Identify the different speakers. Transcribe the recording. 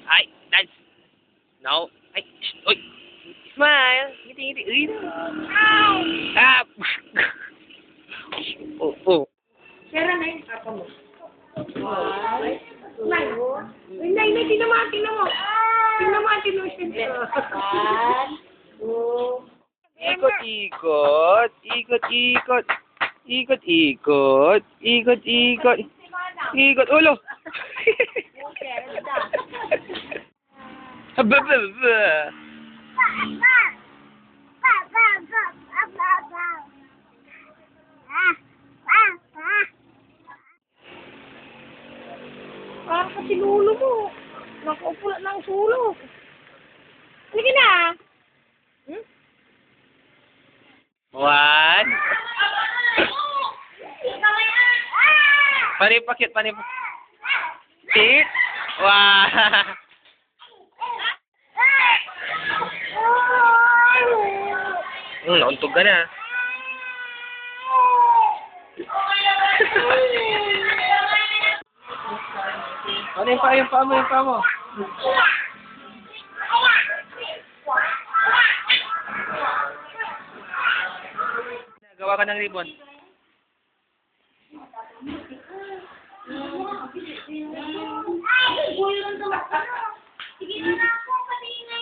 Speaker 1: Ay, dance. No. Ay, oy. Smile. Ngiti-ngiti. Uy. Ah. Oh, oh.
Speaker 2: Sira na yung papa mo. Nay, nay, nay, tingnan mo, tingnan mo. Tingnan mo, tingnan mo siya. One, two.
Speaker 1: Ikot-ikot. Ikot-ikot. Ikot-ikot. Ikot-ikot. Ikot ulo. Habababa.
Speaker 2: Parang kasi lulo mo. Nakaupo na ng sulo. Sige na. Hmm?
Speaker 1: One. Panipakit, panipakit. Sit. One. Nauntog ka na. Ano yung paa mo? Gawa ka ng ribbon.
Speaker 2: Sige na ako, kanina.